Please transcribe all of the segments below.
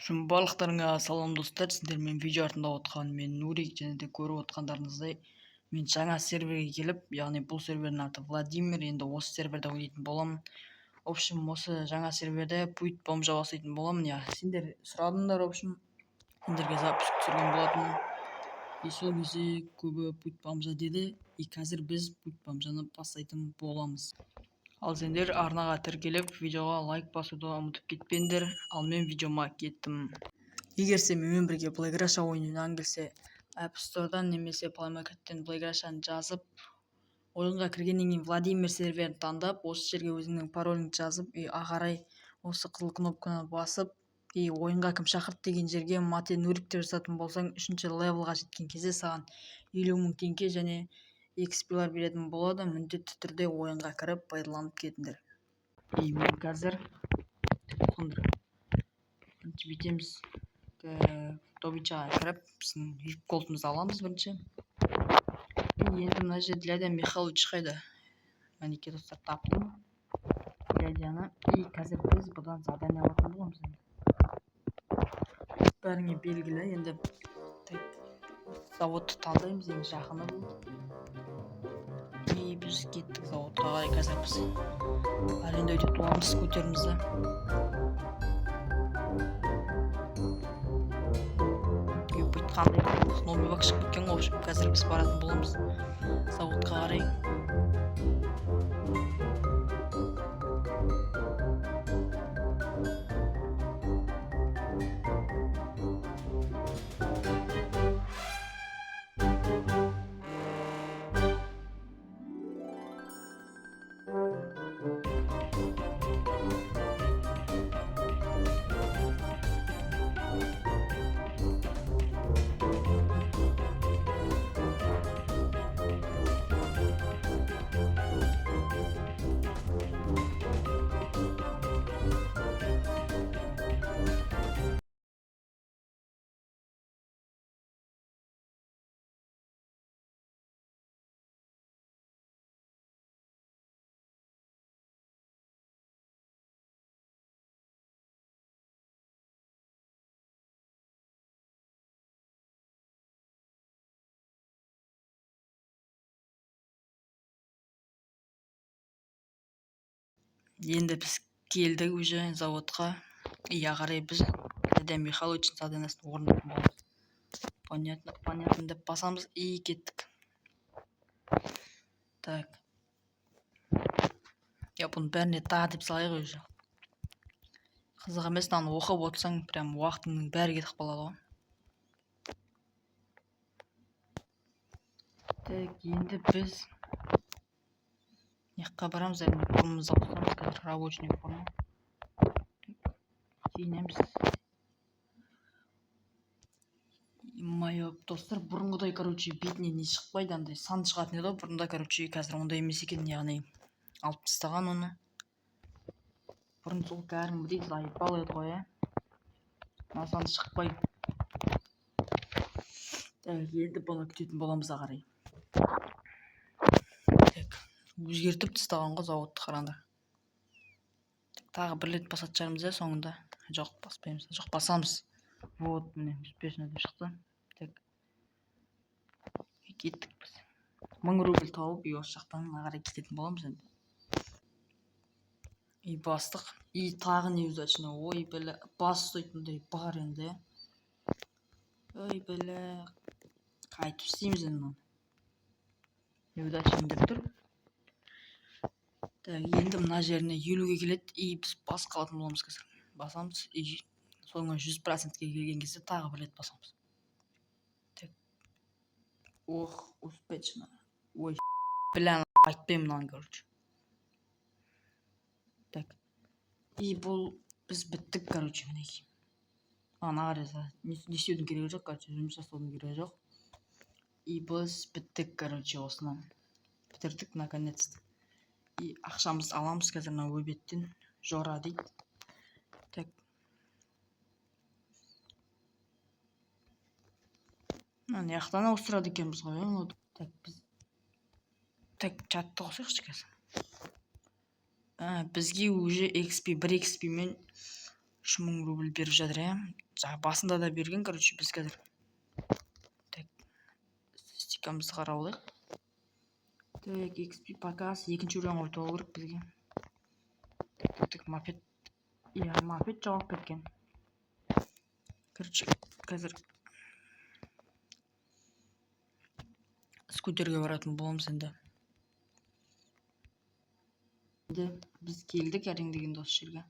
Барлықтарыңа салам достар, сіздермен видео артында отқан мен Нурик, және де көріп отқандарыңыздай мен жаңа серверге келіп, яғни бұл сервердің аты Владимир, енді осы серверде ойнайтын боламын. В общем, осы жаңа серверде путь бомжа бастайтын боламын. Я сендер сұрадыңдар, в общем, сендерге запись түсірген болатынмын. И сол кезде көбі путь бомжа деді, и қазір біз путь бомжаны бастайтын боламыз. Ал сендер арнаға тіркеліп, видеоға лайк басуды ұмытып кетпеңдер. Ал мен видеома кеттім. Егер сен менімен бірге Playgrasha ойнаған келсе, App Store'дан немесе Play Market'тен Playgrasha'ны жазып, ойынға кіргеннен кейін Владимир серверін таңдап, осы жерге өзіңнің пароліңді жазып, и ағарай осы қызыл кнопканы басып, и ойынға кім шақырды деген жерге Мате Нурик деп жазатын болсаң, 3-ші левелға жеткен кезде саған 50 000 теңге және XP-лар беретін болады. Міндетті түрде ойынға кіріп пайдаланып кетіңдер. И мен қазір бүйтеміз. Тобичаға кіріп, біздің VIP голдымызды аламыз бірінші. Енді мына жерде Дядя Михалыч қайда? Мәнеке достар, таптым дядяны. И қазір біз бұдан задание алатын боламыз. Бәріңе белгілі, енді заводты таңдаймыз, ең жақыны бұл. И біз кеттік заводқа қарай. Қазір біз арендойды туамыз, көтерімізді. Қандай новый бак шығып кеткен ғой. Қазір біз баратын боламыз заводқа қарай. Енді біз келдік уже заводқа. Ия қарай біз Дядя Михалычтың заданиесін орындайтын боламыз. Понятно деп басамыз и кеттік. Так. Я бұны бәріне тағы деп салайық уже. Қызық емес, мынаны оқып отырсаң, прям уақытыңның бәрі кетіп қалады ғой. Так, енді біз неққа барамыз, әрине формамызды ауыстырамыз, қазір рабочий форма. Киінеміз. Майо достар, бұрынғыдай, короче, бетіне не шықпайды, андай сан шығатын еді. Бұрында, короче, қазір ондай емес екен, яғни алып тастаған оны. Бұрын сол кәдімгідей зайыпал еді ғой, мына сан шықпайды. Енді бұны күтетін боламыз ағарай. Өзгертіп тастаған ғой заводты, қараңдар. Тағы бір рет басатын шығармыз соңында. Жоқ, баспаймыз. Жоқ, басамыз. Вот, міне, успешно деп шықты. Так. Кеттік біз. 1000 рубль тауып, и осы жақтан ағарай кететін боламыз енді. И бастық. И тағы неудачно. Ой, бәлі, бас ұстайтындай бар енді. Ой, бәлі. Қайтып істейміз енді. Неудачно деп тұр. Енді мына жеріне 50-ге келеді, и біз басқа алатын боламыз қазір. Басамыз, и соңғы 100%-ке келген кезде тағы бір рет басамыз. Так. Ох, успешно. Ой, білән айтпаймын мынаны, короче. Так. И бұл біз біттік, короче, мінекей. Ана қараса, не істеудің керегі жоқ, короче, жұмыс жасаудың керегі жоқ. И біз біттік, короче, осынан. Бітірдік, наконец-то. И ақшамызды аламыз қазір мына өбеттен. Жора дейді. Так. Мына яқтан ауыстырады екенбіз ғой. Так, біз чатты қосайықшы қазір. Бізге уже XP, 1 XP мен 3000 рубль беріп жатыр, жаңа басында да берген, короче, біз қазір так статистикамызды қарап алайық. Так, XP показ екінші уровеньға өтіп алу керек бізге. Так, мопед. Иә, мопед жоғалып кеткен. Короче, қазір скутерге баратын боламыз енді. Біз келдік әрең деген осы жерге.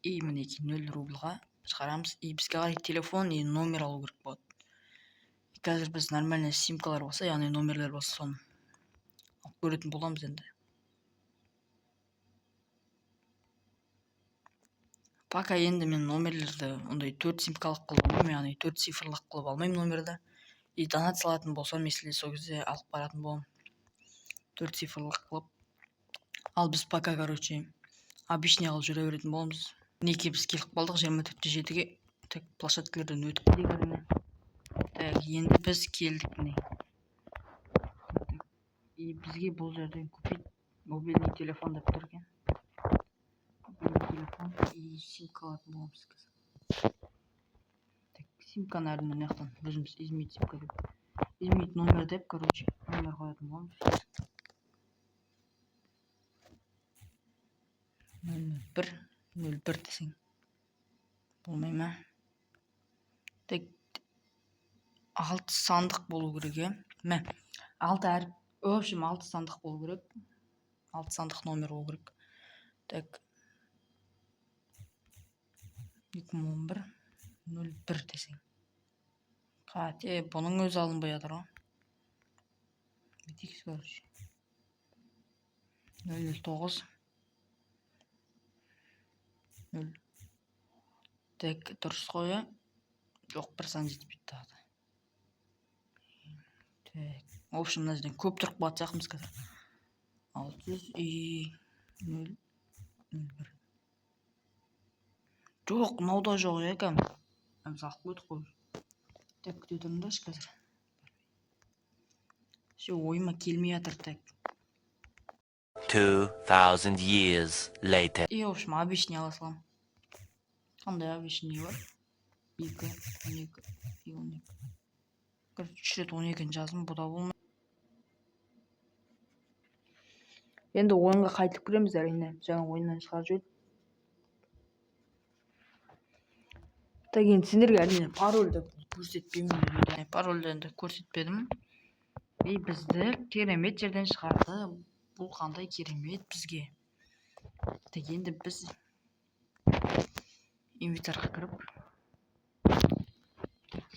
И мінекей 0 рубльға шығарамыз. И бізге қарай телефон и номер алу керек болады. Қазір біз нормальный симкалар болса, яғни номерлер болса, соны алып көретін боламыз енді. Пока енді мен номерлерді ондай 4 симкалық қылып алмаймын, яғни 4 цифрлық қылып алмаймын номерді. И донат салатын болсам, если сол кезде алып баратын боламын 4 цифрлық қылып. Ал біз пока, короче, обычный алып жүре беретін боламыз. Мінекей біз келіп қалдық 24-7-ге. Так, площадкалардан өтіп келдік әрине. Так, енді біз келдік міне. И бізге бұл жерден купить мобильный телефон деп тұр екен. Мобильный телефон и симка алатын боламыз қазір. Так, симканы әрине мынаяқтан өзіміз изменить симка деп. Изменить номер деп, короче, номер қоятын боламыз. 01 десең болмай ма? Так, 6 сандық болу керек, мә? 6 әріп, в общем 6 сандық болу керек. 6 сандық номер болу керек. Так, 2011 01 десең. Қате, бұның өзі алынбай жатыр ғой. Бетейік, короче. 009 0. Так, дұрыс қойы. Жоқ, бір сан жетпейді тағы. Так, в общем, мына жерден көп тұрып қалатын сияқтымыз қазір. 600 и 001. Жоқ, мынауда жоқ екен. Біз алып қойдық қой. Так, күте тұрыңдаршы қазір. Все, ойыма келмей жатыр. Так. 2000 years later. И, в общем, обычный ала салам. Қандай обычный бар? 2, 12 и 12. Короче, 3 рет 12-ні жаздым, бұда болмай. Енді ойынға қайтып кіреміз әрине. Жаңа ойыннан шығарып жіберді. Так, енді сендерге әрине парольді көрсетпеймін. Парольді енді көрсетпедім. И бізді керемет жерден шығарды. Бұл қандай керемет бізге. Так, енді біз инвентарға кіріп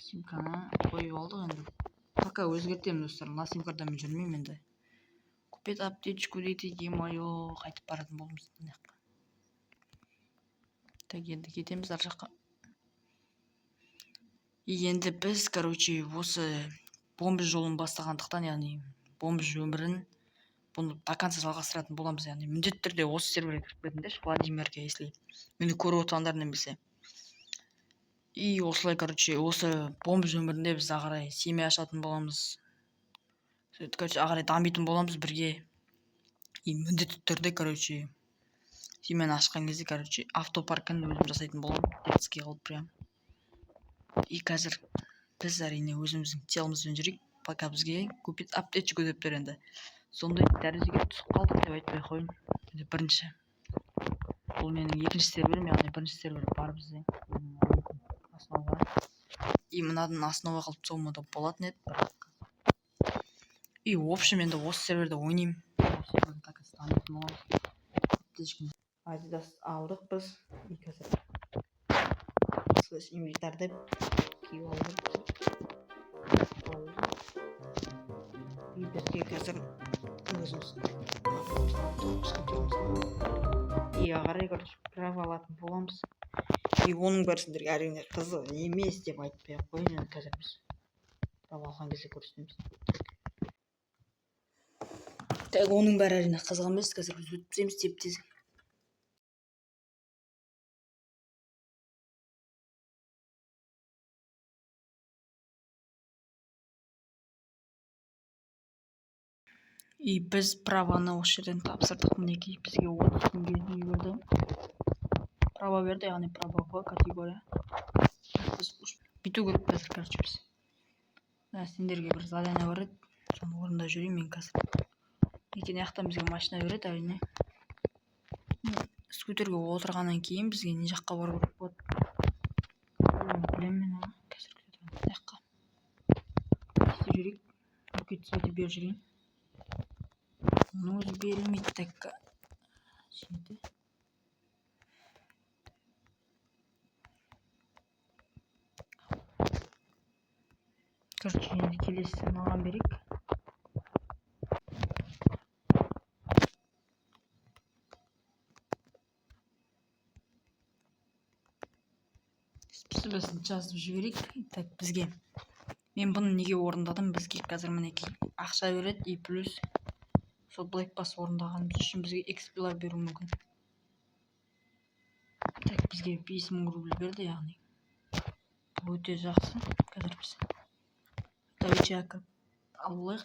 симканы қойып алдық енді. Пока өзгертемін достар. Мына симкарда мен жүрмеймін енді. Купить аптечку дейді, е-мое, қайтып баратын болымыз. Так, енді кетеміз ар жаққа. И енді біз, короче, осы бомбиз жолын бастағандықтан, яғни бомбиз өмірін бұны до конца жалғастыратын боламыз, яғни міндетті түрде осы серверге кіріп кетіңдерші, Владимирге, если мені көріп отырғандарың білсе. И осылай, короче, осы бомбиз өмірінде біз ағарай семья ашатын боламыз. Короче, ағарай дамитын боламыз бірге. И міндетті түрде, короче, семьяны ашқан кезде, короче, автопаркін өзім жасайтын боламын. Детский қылып прям. И қазір біз әрине өзіміздің телімізбен жүрейік, пока бізге купить аптечку деп тұр енді. Сондай дәрежеге түсіп қалдық деп айтпай қойын. Енді бірінші. Бұл менің екінші серверім, яғни бірінші сервер бар бізде. Основа. И мынадан основа қылып соңы да болатын еді. И в общем енді осы серверде ойнаймын. Осы серверді так станатын боламыз. Адидас алдық біз. И қазір инвентарды киіп алдық. И бізге қазір и ағарай, короче, право алатын боламыз. И оның бәрі сендерге әрине қызық емес деп айтпай қойын. Енді қазір біз право алған кезде көрсетеміз. Так, оның бәрі әрине қызық емес, қазір біз өтпейміз теп-тез. И біз праваны осы жерден тапсырдық. Мінекей бізге 30 күнге берді. право берді, яғни право в категория. Біз бүйту керек қазір, короче, біз. Сендерге бір задание бар еді, соны орындап жүрейін мен қазір. Екен яқтан бізге машина береді, әрине. Скутерге отырғаннан кейін бізге не жаққа бару керек болады. Білемін мен оны, қазір күтіп жаққа. Істеп жүрейік, букет светі беріп жүрейін. Оның өзі берілмейді, так. Şimdi. Короче, енді келесі маған берейік. Спасибосын жазып жіберейік. Так, бізге. Мен бұны неге орындадым? Бізге қазір мінекей ақша береді, и плюс сол Black Pass орындағанымыз үшін бізге XP-лар беру мүмкін. Так, бізге 5000 рубль берді, яғни. Бұл өте жақсы. Қазір біз Давичака алайық.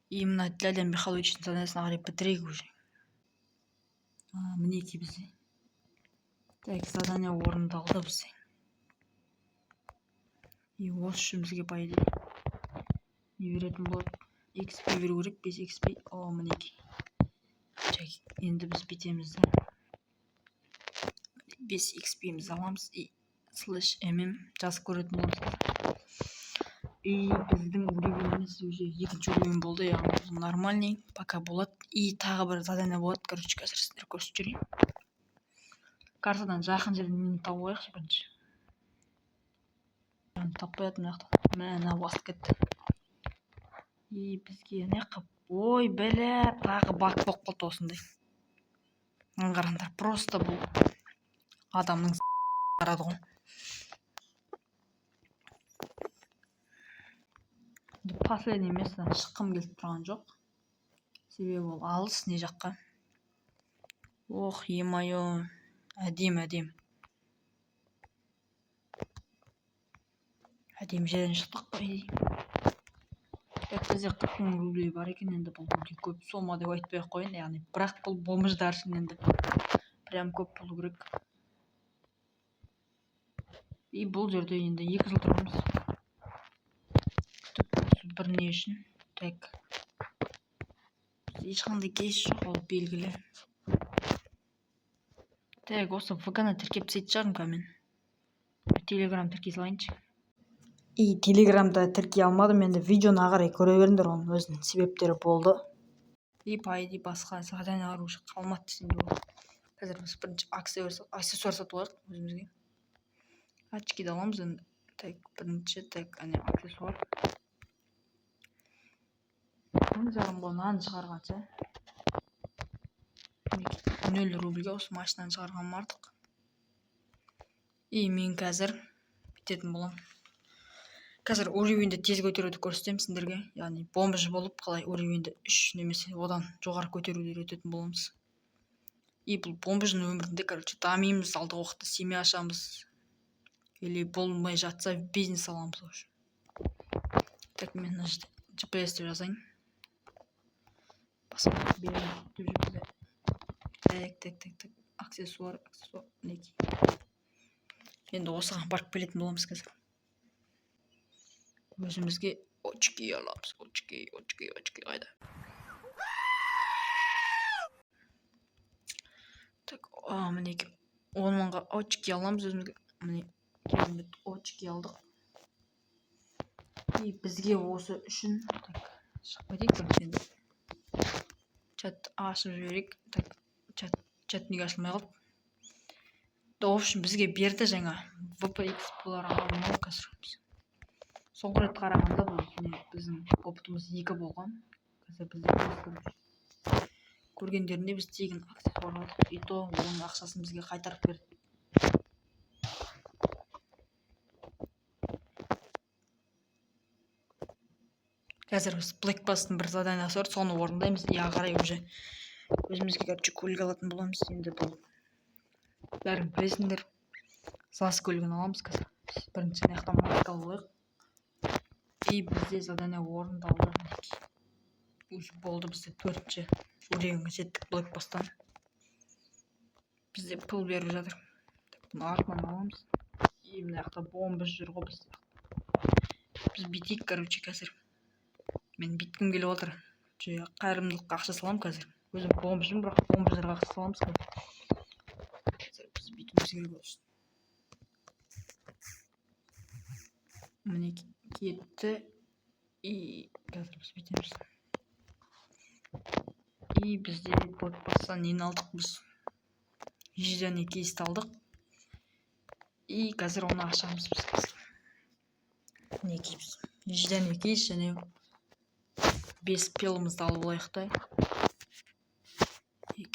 И мына Ляля Михайловичтің заданиесіне қарай бітірейік уже. Мінекей бізде. Так, задание орындалды бізде. И осы үшін бізге по идее не беретін болады? XP беру керек, 5 XP. О, мінекей. Енді біз бітеміз да. 5 XP-міз аламыз и /mm жазып көретін боламыз. И біздің уровеніміз уже екінші уровень болды, яғни нормальный, пока болады. И тағы бір задание болады, короче, қазір сіздер көрсетіп жүрейін. Картадан жақын жерден мені тауып алайықшы бірінші. Таппай жатырмын мына жақтан. Мына басып кетті. И бізге не қып? Ой, бля, тағы баг болып қалды осындай. Қараңдар, просто бұл адамның қарады ғой. Последний местен шыққым келіп тұрған жоқ. Себебі ол алыс не жаққа. Ох, е-мое. Әдем. Әдем жерден шықтық па? Бізде 40 000 рублей бар екен, енді бұл көп сома деп айтпай қойын, яғни бірақ бұл бомждар үшін енді прям көп болу керек. И бұл жерде енді 2 жыл тұрамыз. Бір не үшін? Так. Ешқандай кеш жоқ, ол белгілі. Так, осы ВК-ны тіркеп сетіп шығармын мен. Телеграм тіркей салайыншы. И телеграмда тіркей алмадым, енді видеоны ағарай көре беріңдер, оның өзінің себептері болды. И по идее басқа заданиялар уже қалмады десем де болады. Қазір біз бірінші аксессуар сатып алайық өзімізге. Очкиді аламыз енді. Так, бірінші, так, әне аксессуар. Оны жағым бұл нан шығарғанша. 0 рубльге осы машинаны шығарған артық. И мен қазір бітетін болам. Қазір уровеньді тез көтеруді көрсетемін сендерге. Яғни бомж болып қалай уровеньді 3 немесе одан жоғары көтеруді үйрететін боламыз. И бұл бомждың өмірінде, короче, дамимыз, алдағы уақытта семья ашамыз. Или болмай жатса бизнес аламыз уже. Так, мен GPS-ті жазайын. Басқа берем. Так. Аксессуар. Мінекей. Енді осыған барып келетін боламыз қазір. Өзімізге очки аламыз. Очки қайда. Так, мінекей 10 000-ға очки аламыз өзімізге. Міне керемет очки алдық. И бізге осы үшін так шығып кетейік енді. Чат ашып жіберейік. Так, чат неге ашылмай қалды? В общем, бізге берді жаңа VPX-лар алуы қазір. Соңғы рет қарағанда біздің опытымыз 2 болған. Қазір бізде көргендерінде біз тегін аксессуар алдық. И то оның ақшасын бізге қайтарып берді. Қазір біз Black Pass'тың бір заданиясы бар, соны орындаймыз. И ағарай уже өзімізге короче көлік алатын боламыз. Енді бұл бәрін білесіңдер. ЗАЗ көлігін аламыз қазір. Бірінші маяқтан марка алайық. И бізде задание орындалды. Уже болды, бізде 4-ші уровеньге жеттік Black Pass'тан. бізде пыл беріп жатыр. Бұны артынан аламыз. И мына жақта бомба жүр ғой біз. Біз бүйтейік, короче, қазір. Мен бүйткім келіп отыр. Қайырымдылыққа ақша саламын қазір. Өзім бомбышым, бірақ бомбаларға ақша саламыз қазір. Біз бүйтуіміз керек болсын. Міне кетті. И қазір біз бүйтеміз. И бізде подпастан нені алдық біз? Ежден кейсті алдық. И қазір оны ашамыз біз қазір. Не кейбіз? Ежден кейс және 5 пилымызды алып алайық та.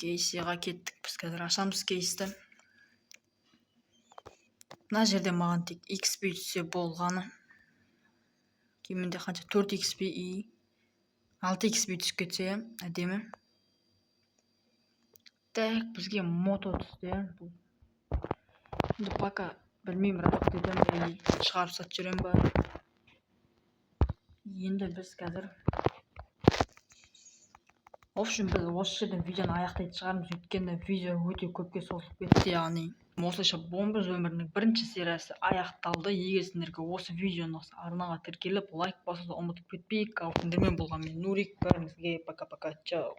Кейсіға кеттік біз қазір. Ашамыз кейсті. Мына жерде маған тек XP түссе болғаны. Кемінде қанша 4 XP и 6 XP түсіп кетсе, әдемі. Так, бізге мото түсті. Енді пока білмеймін, растет етем, шығарып сатып жүрем ба. Енді біз қазір. В общем, біз осы жерден видеоны аяқтайтын шығармыз, өйткені видео өте көпке созылып кетті, яғни осылайша бомбыз өмірінің бірінші сериясы аяқталды. Егер сендерге осы видеоны арнаға тіркеліп, лайк басуды ұмытып кетпейік. Ал сендермен болған мен Нурик. Бәріңізге пока-пока. Чао.